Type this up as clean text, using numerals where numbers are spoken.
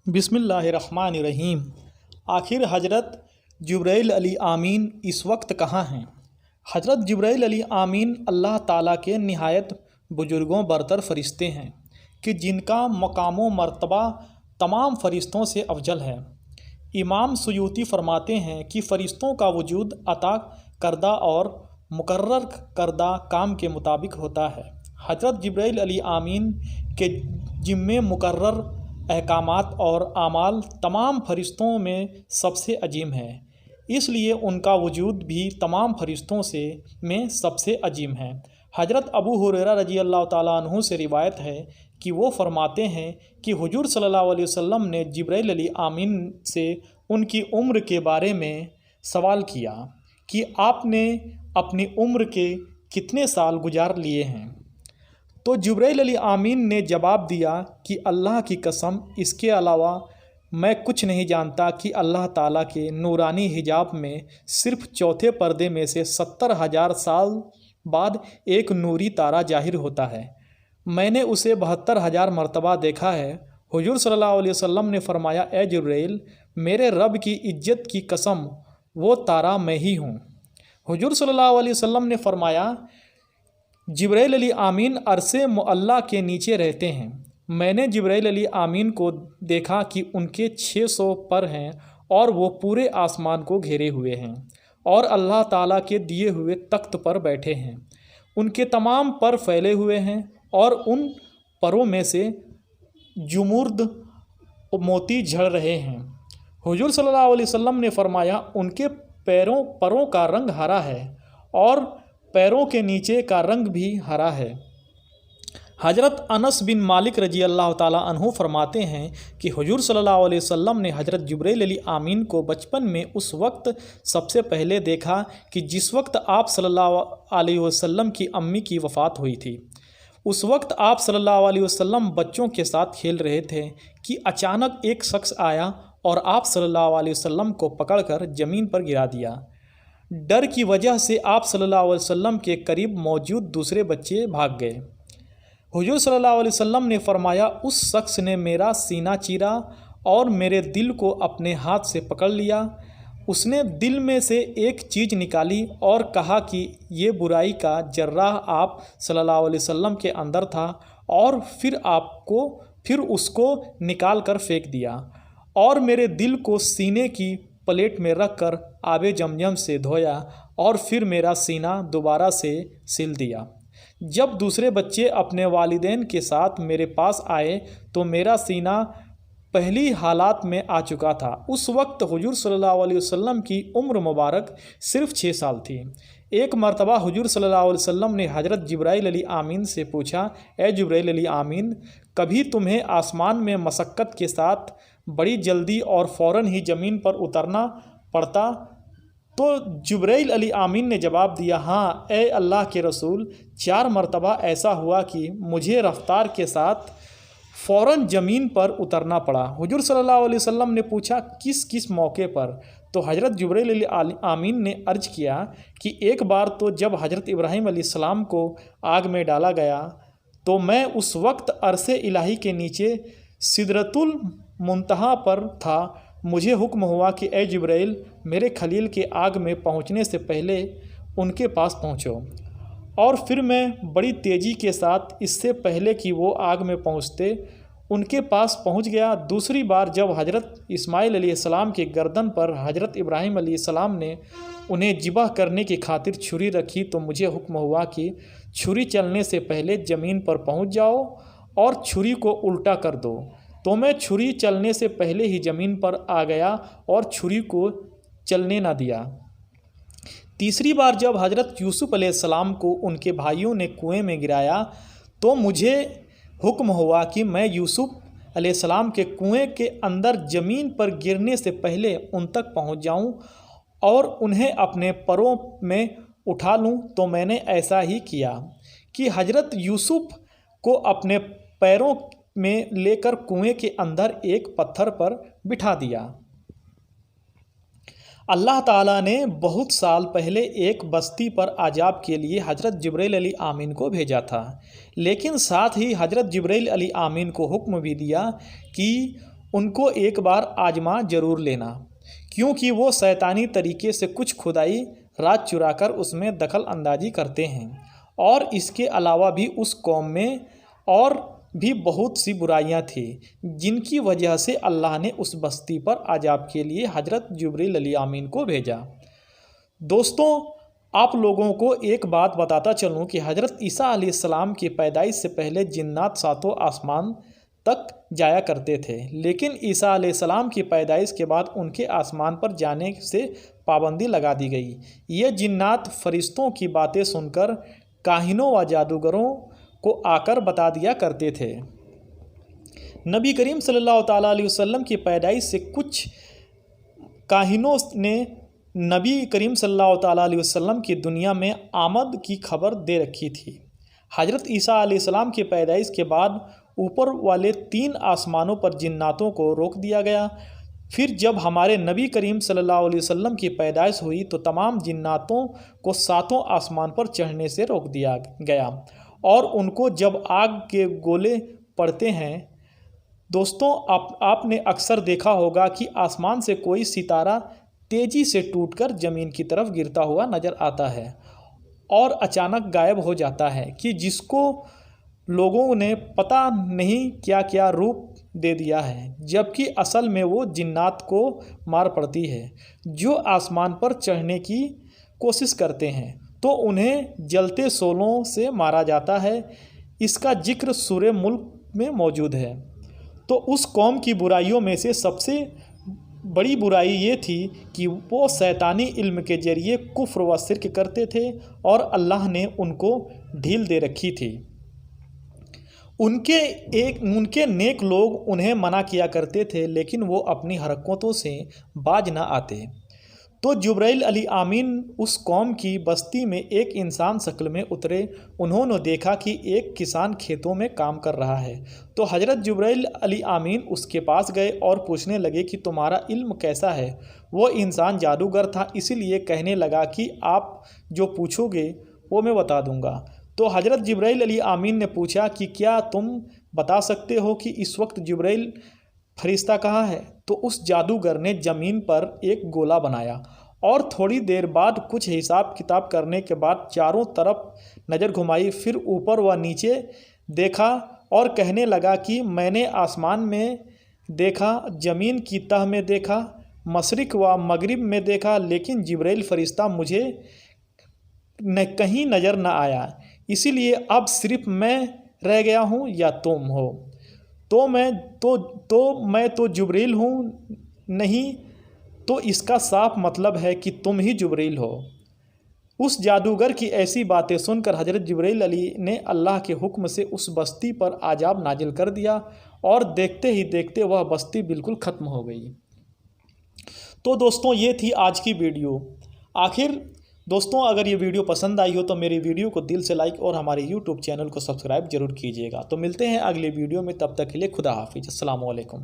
बिस्मिल्लाहिर्रहमानिर्रहीम। आखिर हज़रत जिब्राइल अली आमीन इस वक्त कहाँ हैं? हज़रत जिब्राइल अली आमीन अल्लाह ताला के निहायत बुजुर्गों बरतर फ़रिश्ते हैं कि जिनका मकाम व मर्तबा तमाम फ़रिश्तों से अफजल है। इमाम सुयूती फरमाते हैं कि फ़रिश्तों का वजूद अता करदा और मुकर्रर करदा काम के मुताबिक होता है। हज़रत जिब्राइल अली आमीन के ज़िम्मे मुकर्रर अहकामात और आमाल तमाम फ़रिश्तों में सबसे अजीम है, इसलिए उनका वजूद भी तमाम फ़रिश्तों में सबसे अजीम है। हज़रत अबू हुरैरा रज़ी अल्लाह ताला अन्हु से रिवायत है कि वो फरमाते हैं कि हुजूर सल्लल्लाहु अलैहि वसल्लम ने जिब्राइल अली आमीन से उनकी उम्र के बारे में सवाल किया कि आपने अपनी उम्र के कितने साल गुजार लिए हैं। तो जिब्राइल अली आमीन ने जवाब दिया कि अल्लाह की कसम, इसके अलावा मैं कुछ नहीं जानता कि अल्लाह ताला के नूरानी हिजाब में सिर्फ़ चौथे पर्दे में से 70,000 साल बाद एक नूरी तारा जाहिर होता है। मैंने उसे 72,000 मरतबा देखा है। हुजूर सल्लल्लाहु अलैहि वसल्लम ने फरमाया, ए जिब्राइल, मेरे रब की इज्जत की कसम, वो तारा मैं ही हूँ। हुजूर सल्लल्लाहु अलैहि वसल्लम ने फरमाया, जिब्राइल अली आमीन अरसे मुअल्ला के नीचे रहते हैं। मैंने जिब्राइल अली आमीन को देखा कि उनके 600 पर हैं और वो पूरे आसमान को घेरे हुए हैं और अल्लाह ताला के दिए हुए तख्त पर बैठे हैं। उनके तमाम पर फैले हुए हैं और उन परों में से जुमुर्द मोती झड़ रहे हैं। हुजूर सल्लल्लाहु अलैहि वसल्लम ने फरमाया, उनके परों का रंग हरा है और पैरों के नीचे का रंग भी हरा है। हज़रत अनस बिन मालिक रजी अल्लाह ताला अन्हु फरमाते हैं कि हुजूर सल्लल्लाहु अलैहि वसल्लम ने हज़रत जिब्राइल अली आमीन को बचपन में उस वक्त सबसे पहले देखा कि जिस वक्त आप सल्लल्लाहु अलैहि वसल्लम की अम्मी की वफ़ात हुई थी। उस वक्त आप सल्लल्लाहु अलैहि वसल्लम बच्चों के साथ खेल रहे थे कि अचानक एक शख्स आया और आप सल्लल्लाहु अलैहि वसल्लम को पकड़कर ज़मीन पर गिरा दिया। डर की वजह से आप सल्लल्लाहु अलैहि वसल्लम के करीब मौजूद दूसरे बच्चे भाग गए। हुजूर सल्लल्लाहु अलैहि वसल्लम ने फरमाया, उस शख्स ने मेरा सीना चीरा और मेरे दिल को अपने हाथ से पकड़ लिया। उसने दिल में से एक चीज़ निकाली और कहा कि ये बुराई का जर्राह आप सल्लल्लाहु अलैहि वसल्लम के अंदर था, और फिर उसको निकाल कर फेंक दिया और मेरे दिल को सीने की प्लेट में रख कर आबे जमजम से धोया और फिर मेरा सीना दोबारा से सिल दिया। जब दूसरे बच्चे अपने वालिदैन के साथ मेरे पास आए तो मेरा सीना पहली हालात में आ चुका था। उस वक्त हुजूर सल्लल्लाहु अलैहि वसल्लम की उम्र मुबारक सिर्फ 6 साल थी। एक मरतबा हुजूर सल्लल्लाहु अलैहि वसल्लम ने हज़रत जिब्राइल अली आमीन से पूछा, ए जिब्राइल अली आमीन, कभी तुम्हें आसमान में मशक्क़त के साथ बड़ी जल्दी और फ़ौरन ही ज़मीन पर उतरना पड़ता? तो जिब्राइल अली आमीन ने जवाब दिया, हाँ ए अल्लाह के रसूल, 4 मरतबा ऐसा हुआ कि मुझे रफ्तार के साथ फ़ौरन ज़मीन पर उतरना पड़ा। हुजूर सल्लल्लाहु अलैहि वसल्लम ने पूछा, किस किस मौके पर? तो हज़रत जिब्राइल अली आमीन ने अर्ज़ किया कि एक बार तो जब हज़रत इब्राहीम अलैहिस्सलाम को आग में डाला गया तो मैं उस वक्त अरसे इलाही के नीचे सिदरतुल मुंतहा पर था। मुझे हुक्म हुआ कि ए जिब्राइल, मेरे खलील के आग में पहुंचने से पहले उनके पास पहुंचो, और फिर मैं बड़ी तेज़ी के साथ इससे पहले कि वो आग में पहुंचते उनके पास पहुंच गया। दूसरी बार जब हज़रत इस्माइल अलैहिस्सलाम के गर्दन पर हज़रत इब्राहीम अलैहिस्सलाम ने उन्हें ज़िबह करने की खातिर छुरी रखी तो मुझे हुक्म हुआ कि छुरी चलने से पहले ज़मीन पर पहुंच जाओ और छुरी को उल्टा कर दो। तो मैं छुरी चलने से पहले ही ज़मीन पर आ गया और छुरी को चलने ना दिया। तीसरी बार जब हज़रत यूसुफ अलैहिस्सलाम को उनके भाइयों ने कुएं में गिराया तो मुझे हुक्म हुआ कि मैं यूसुफ अलैहिस्सलाम के कुएं के अंदर ज़मीन पर गिरने से पहले उन तक पहुंच जाऊं और उन्हें अपने परों में उठा लूं। तो मैंने ऐसा ही किया कि हज़रत यूसुफ को अपने पैरों में लेकर कुएं के अंदर एक पत्थर पर बिठा दिया। अल्लाह ताला ने बहुत साल पहले एक बस्ती पर अजाब के लिए हज़रत जिब्राइल अली आमीन को भेजा था, लेकिन साथ ही हज़रत जिब्राइल अली आमीन को हुक्म भी दिया कि उनको एक बार आजमा जरूर लेना, क्योंकि वो शैतानी तरीके से कुछ खुदाई राज चुराकर उसमें दखल अंदाजी करते हैं। और इसके अलावा भी उस कौम में और भी बहुत सी बुराइयां थी जिनकी वजह से अल्लाह ने उस बस्ती पर अजाब के लिए हज़रत जिब्रील अमीन को भेजा। दोस्तों, आप लोगों को एक बात बताता चलूँ कि हज़रत ईसा अलैहिस्सलाम की पैदाइश से पहले जिन्नात सातों आसमान तक जाया करते थे, लेकिन ईसा अलैहिस्सलाम की पैदाइश के बाद उनके आसमान पर जाने से पाबंदी लगा दी गई। ये जिन्नात फरिश्तों की बातें सुनकर काहिनों व जादूगरों को आकर बता दिया करते थे। नबी करीम सल्लल्लाहु ताला अलैहि वसल्लम की पैदाइश से कुछ काहिनों ने नबी करीम सल्लल्लाहु ताला अलैहि वसल्लम की दुनिया में आमद की खबर दे रखी थी। हज़रत ईसा अलैहिस्सलाम की पैदाइश के बाद ऊपर वाले 3 आसमानों पर जिन्नातों को रोक दिया गया। फिर जब हमारे नबी करीम सल्लल्लाहु अलैहि वसल्लम की पैदाइश हुई तो तमाम जिन्नातों को 7वें आसमान पर चढ़ने से रोक दिया गया और उनको जब आग के गोले पड़ते हैं। दोस्तों, आपने अक्सर देखा होगा कि आसमान से कोई सितारा तेज़ी से टूटकर ज़मीन की तरफ गिरता हुआ नज़र आता है और अचानक गायब हो जाता है कि जिसको लोगों ने पता नहीं क्या क्या रूप दे दिया है, जबकि असल में वो जिन्नात को मार पड़ती है जो आसमान पर चढ़ने की कोशिश करते हैं, तो उन्हें जलते शोलों से मारा जाता है। इसका जिक्र सूरह मुल्क में मौजूद है। तो उस कौम की बुराइयों में से सबसे बड़ी बुराई ये थी कि वो शैतानी इल्म के ज़रिए कुफ्र व शिर्क करते थे और अल्लाह ने उनको ढील दे रखी थी। उनके नेक लोग उन्हें मना किया करते थे, लेकिन वो अपनी हरकतों से बाज ना आते। तो जिब्राइल अमीन उस कौम की बस्ती में एक इंसान शक्ल में उतरे। उन्होंने देखा कि एक किसान खेतों में काम कर रहा है, तो हज़रत जिब्राइल अमीन उसके पास गए और पूछने लगे कि तुम्हारा इल्म कैसा है। वो इंसान जादूगर था, इसीलिए कहने लगा कि आप जो पूछोगे वो मैं बता दूंगा। तो हज़रत जिब्राइल अमीन ने पूछा कि क्या तुम बता सकते हो कि इस वक्त जिब्राइल फरिश्ता कहाँ है। तो उस जादूगर ने ज़मीन पर एक गोला बनाया और थोड़ी देर बाद कुछ हिसाब किताब करने के बाद चारों तरफ नज़र घुमाई, फिर ऊपर व नीचे देखा और कहने लगा कि मैंने आसमान में देखा, ज़मीन की तह में देखा, मशरिक़ व मगरिब में देखा, लेकिन जिब्राइल फरिश्ता मुझे कहीं नज़र न आया। इसीलिए अब सिर्फ मैं रह गया हूँ या तुम हो। तो मैं तो जिब्रील हूँ नहीं, तो इसका साफ मतलब है कि तुम ही जिब्रील हो। उस जादूगर की ऐसी बातें सुनकर हज़रत जिब्रील ने अल्लाह के हुक्म से उस बस्ती पर आजाब नाजिल कर दिया और देखते ही देखते वह बस्ती बिल्कुल ख़त्म हो गई। तो दोस्तों, ये थी आज की वीडियो। आखिर दोस्तों, अगर ये वीडियो पसंद आई हो तो मेरी वीडियो को दिल से लाइक और हमारे यूट्यूब चैनल को सब्सक्राइब जरूर कीजिएगा। तो मिलते हैं अगले वीडियो में, तब तक के लिए खुदा हाफिज़। अस्सलाम वालेकुम।